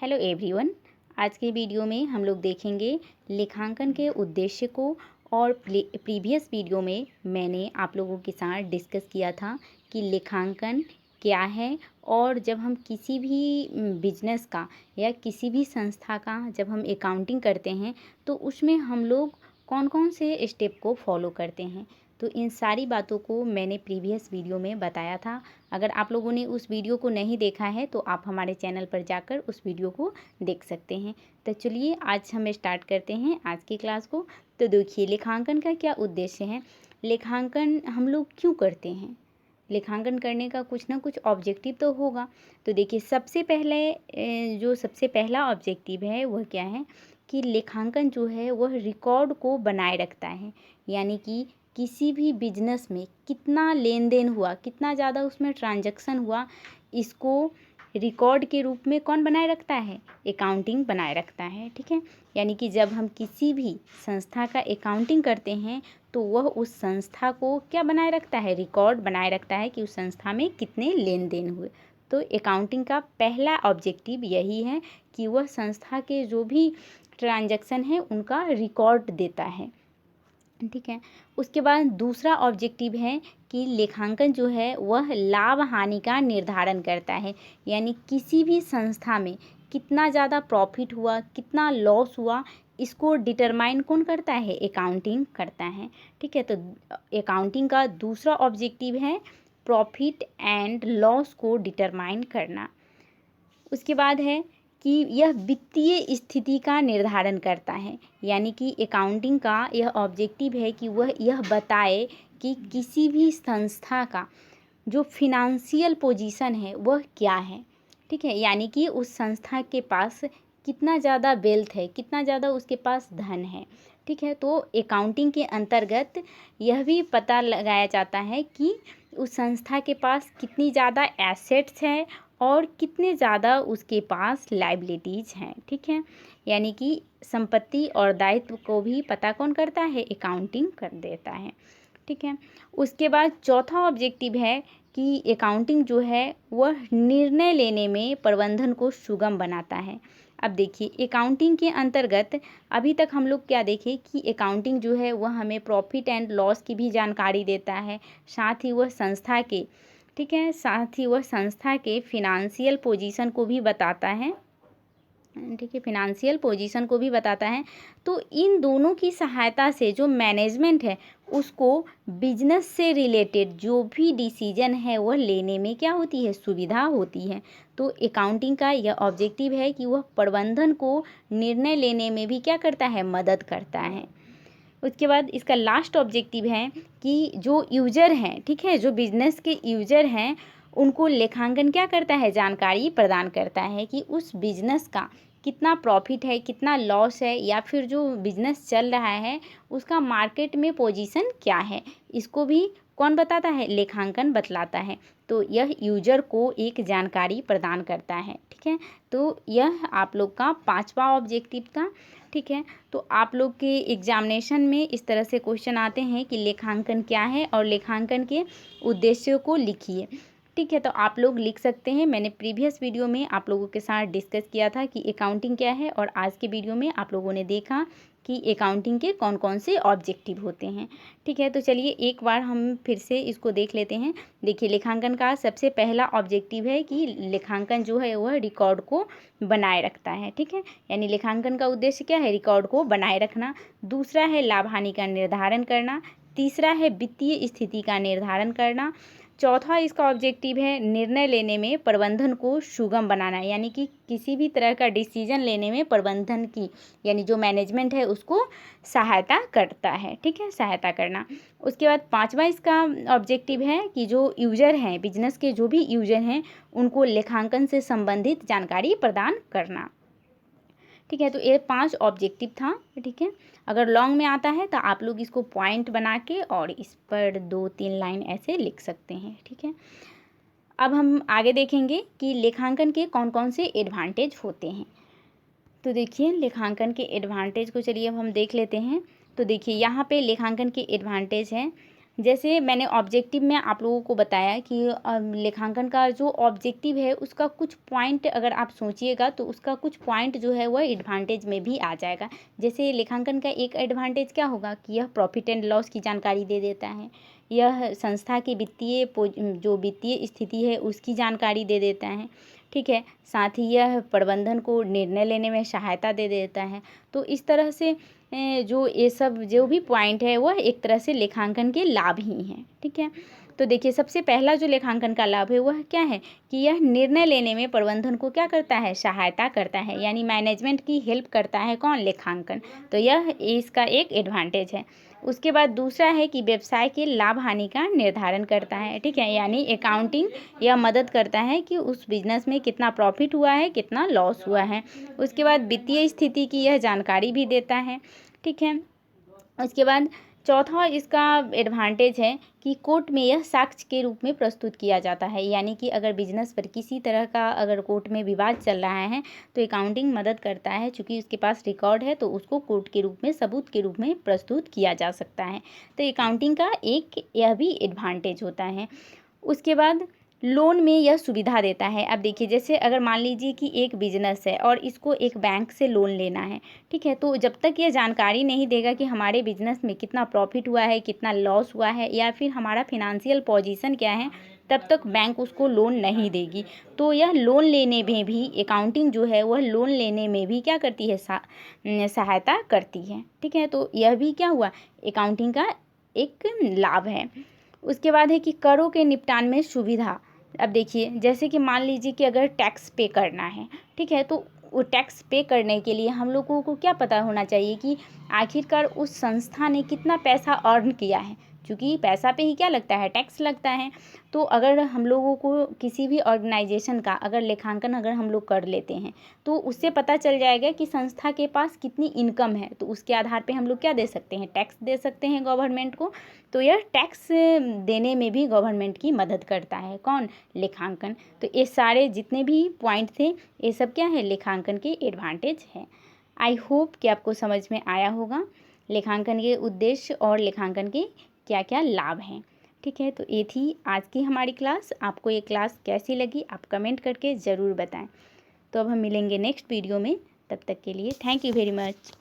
Hello everyone. आज के video में हम लोग देखेंगे लेखांकन के उद्देश्य को। और प्रीवियस वीडियो में मैंने आप लोगों के साथ डिस्कस किया था कि लेखांकन क्या है, और जब हम किसी भी बिजनेस का या किसी भी संस्था का जब हम अकाउंटिंग करते हैं तो उसमें हम लोग कौन कौन से स्टेप को फॉलो करते हैं। तो इन सारी बातों को मैंने प्रीवियस वीडियो में बताया था। अगर आप लोगों ने उस वीडियो को नहीं देखा है तो आप हमारे चैनल पर जाकर उस वीडियो को देख सकते हैं। तो चलिए आज हम स्टार्ट करते हैं आज की क्लास को। तो देखिए, लेखांकन का क्या उद्देश्य है, लेखांकन हम लोग क्यों करते हैं, लेखांकन करने का कुछ ना कुछ ऑब्जेक्टिव तो होगा। तो देखिए, सबसे पहला ऑब्जेक्टिव है वह क्या है कि लेखांकन जो है वह रिकॉर्ड को बनाए रखता है। यानी कि किसी भी बिजनेस में कितना लेन देन हुआ, कितना ज़्यादा उसमें ट्रांजैक्शन हुआ, इसको रिकॉर्ड के रूप में कौन बनाए रखता है, अकाउंटिंग बनाए रखता है। ठीक है, यानी कि जब हम किसी भी संस्था का अकाउंटिंग करते हैं तो वह उस संस्था को क्या बनाए रखता है, रिकॉर्ड बनाए रखता है कि उस संस्था में कितने लेन देन हुए। तो अकाउंटिंग का पहला ऑब्जेक्टिव यही है कि वह संस्था के जो भी ट्रांजैक्शन है उनका रिकॉर्ड देता है। ठीक है, उसके बाद दूसरा ऑब्जेक्टिव है कि लेखांकन जो है वह लाभ हानि का निर्धारण करता है। यानी किसी भी संस्था में कितना ज़्यादा प्रॉफिट हुआ, कितना लॉस हुआ, इसको डिटरमाइन कौन करता है, अकाउंटिंग करता है। ठीक है, तो अकाउंटिंग का दूसरा ऑब्जेक्टिव है प्रॉफिट एंड लॉस को डिटरमाइन करना। उसके बाद है कि यह वित्तीय स्थिति का निर्धारण करता है। यानी कि अकाउंटिंग का यह ऑब्जेक्टिव है कि वह यह बताए कि किसी भी संस्था का जो फिनांशियल पोजीशन है वह क्या है। ठीक है, यानी कि उस संस्था के पास कितना ज़्यादा वेल्थ है, कितना ज़्यादा उसके पास धन है। ठीक है, तो अकाउंटिंग के अंतर्गत यह भी पता लगाया जाता है कि उस संस्था के पास कितनी ज़्यादा एसेट्स हैं और कितने ज़्यादा उसके पास लायबिलिटीज़ हैं। ठीक है, यानी कि संपत्ति और दायित्व को भी पता कौन करता है, अकाउंटिंग कर देता है। ठीक है, उसके बाद चौथा ऑब्जेक्टिव है कि अकाउंटिंग जो है वह निर्णय लेने में प्रबंधन को सुगम बनाता है। अब देखिए, अकाउंटिंग के अंतर्गत अभी तक हम लोग क्या देखें कि अकाउंटिंग जो है वह हमें प्रॉफिट एंड लॉस की भी जानकारी देता है, साथ ही वह संस्था के, ठीक है, साथ ही वह संस्था के फिनांशियल पोजीशन को भी बताता है। ठीक है, फिनांशियल पोजीशन को भी बताता है। तो इन दोनों की सहायता से जो मैनेजमेंट है उसको बिजनेस से रिलेटेड जो भी डिसीजन है वह लेने में क्या होती है, सुविधा होती है। तो अकाउंटिंग का यह ऑब्जेक्टिव है कि वह प्रबंधन को निर्णय लेने में भी क्या करता है, मदद करता है। उसके बाद इसका लास्ट ऑब्जेक्टिव है कि जो यूजर हैं, ठीक है, जो बिजनेस के यूजर हैं, उनको लेखांकन क्या करता है, जानकारी प्रदान करता है कि उस बिजनेस का कितना प्रॉफिट है, कितना लॉस है, या फिर जो बिजनेस चल रहा है उसका मार्केट में पोजीशन क्या है, इसको भी कौन बताता है, लेखांकन बतलाता है। तो यह यूजर को एक जानकारी प्रदान करता है। ठीक है, तो यह आप लोग का पांचवा ऑब्जेक्टिव था। ठीक है, तो आप लोग के एग्जामिनेशन में इस तरह से क्वेश्चन आते हैं कि लेखांकन क्या है और लेखांकन के उद्देश्यों को लिखिए। ठीक है, तो आप लोग लिख सकते हैं। मैंने प्रीवियस वीडियो में आप लोगों के साथ डिस्कस किया था कि अकाउंटिंग क्या है, और आज के वीडियो में आप लोगों ने देखा कि अकाउंटिंग के कौन कौन से ऑब्जेक्टिव होते हैं। ठीक है, तो चलिए एक बार हम फिर से इसको देख लेते हैं। देखिए, लेखांकन का सबसे पहला ऑब्जेक्टिव है कि लेखांकन जो है वह रिकॉर्ड को बनाए रखता है। ठीक है, यानी लेखांकन का उद्देश्य क्या है, रिकॉर्ड को बनाए रखना। दूसरा है लाभ हानि का निर्धारण करना। तीसरा है वित्तीय स्थिति का निर्धारण करना। चौथा इसका ऑब्जेक्टिव है निर्णय लेने में प्रबंधन को सुगम बनाना। यानी कि किसी भी तरह का डिसीजन लेने में प्रबंधन की, यानी जो मैनेजमेंट है उसको सहायता करता है। ठीक है, सहायता करना। उसके बाद पांचवा इसका ऑब्जेक्टिव है कि जो यूजर हैं, बिजनेस के जो भी यूजर हैं, उनको लेखांकन से संबंधित जानकारी प्रदान करना। ठीक है, तो ये 5 ऑब्जेक्टिव था। ठीक है, अगर लॉन्ग में आता है तो आप लोग इसको पॉइंट बना के और इस पर 2-3 लाइन ऐसे लिख सकते हैं। ठीक है, अब हम आगे देखेंगे कि लेखांकन के कौन कौन से एडवांटेज होते हैं। तो देखिए, लेखांकन के एडवांटेज को चलिए अब हम देख लेते हैं। तो देखिए, यहाँ पे लेखांकन के एडवांटेज हैं। जैसे मैंने ऑब्जेक्टिव में आप लोगों को बताया कि लेखांकन का जो ऑब्जेक्टिव है उसका कुछ पॉइंट अगर आप सोचिएगा तो उसका कुछ पॉइंट जो है वह एडवांटेज में भी आ जाएगा। जैसे लेखांकन का एक एडवांटेज क्या होगा कि यह प्रॉफिट एंड लॉस की जानकारी दे देता है, यह संस्था की जो वित्तीय स्थिति है उसकी जानकारी दे देता है, ठीक है। साथ ही यह प्रबंधन को निर्णय लेने में सहायता दे देता है। तो इस तरह से जो ये सब जो भी पॉइंट है वह एक तरह से लेखांकन के लाभ ही हैं, ठीक है। तो देखिए सबसे पहला जो लेखांकन का लाभ है वह क्या है कि यह निर्णय लेने में प्रबंधन को क्या करता है, सहायता करता है, यानी मैनेजमेंट की हेल्प करता है कौन, लेखांकन। तो यह इसका एक एडवांटेज है। उसके बाद दूसरा है कि व्यवसाय के लाभ हानि का निर्धारण करता है, ठीक है, यानी अकाउंटिंग यह मदद करता है कि उस बिजनेस में कितना प्रॉफिट हुआ है, कितना लॉस हुआ है। उसके बाद वित्तीय स्थिति की यह जानकारी भी देता है, ठीक है। उसके बाद चौथा इसका एडवांटेज है कि कोर्ट में यह साक्ष्य के रूप में प्रस्तुत किया जाता है, यानी कि अगर बिजनेस पर किसी तरह का अगर कोर्ट में विवाद चल रहा है तो अकाउंटिंग मदद करता है, चूँकि उसके पास रिकॉर्ड है तो उसको कोर्ट के रूप में, सबूत के रूप में प्रस्तुत किया जा सकता है। तो अकाउंटिंग का एक यह भी एडवांटेज होता है। उसके बाद लोन में यह सुविधा देता है। अब देखिए जैसे अगर मान लीजिए कि एक बिजनेस है और इसको एक बैंक से लोन लेना है, ठीक है, तो जब तक ये जानकारी नहीं देगा कि हमारे बिजनेस में कितना प्रॉफिट हुआ है, कितना लॉस हुआ है, या फिर हमारा फिनेंशियल पोजीशन क्या है, तब तक बैंक उसको लोन नहीं देगी। तो यह लोन लेने में भी अकाउंटिंग जो है वह लोन लेने में भी क्या करती है, सहायता करती है, ठीक है। तो यह भी क्या हुआ, अकाउंटिंग का एक लाभ है। उसके बाद है कि करों के निपटान में सुविधा। अब देखिए जैसे कि मान लीजिए कि अगर टैक्स पे करना है, ठीक है, तो वो टैक्स पे करने के लिए हम लोगों को क्या पता होना चाहिए कि आखिरकार उस संस्था ने कितना पैसा अर्न किया है, क्योंकि पैसा पे ही क्या लगता है, टैक्स लगता है। तो अगर हम लोगों को किसी भी ऑर्गेनाइजेशन का अगर लेखांकन अगर हम लोग कर लेते हैं तो उससे पता चल जाएगा कि संस्था के पास कितनी इनकम है, तो उसके आधार पे हम लोग क्या दे सकते हैं, टैक्स दे सकते हैं गवर्नमेंट को। तो यह टैक्स देने में भी गवर्नमेंट की मदद करता है कौन, लेखांकन। तो ये सारे जितने भी पॉइंट थे ये सब क्या है, लेखांकन के एडवांटेज हैं। आई होप कि आपको समझ में आया होगा लेखांकन के उद्देश्य और लेखांकन के क्या क्या लाभ हैं, ठीक है। तो ये थी आज की हमारी क्लास। आपको ये क्लास कैसी लगी आप कमेंट करके ज़रूर बताएं। तो अब हम मिलेंगे नेक्स्ट वीडियो में, तब तक के लिए थैंक यू वेरी मच।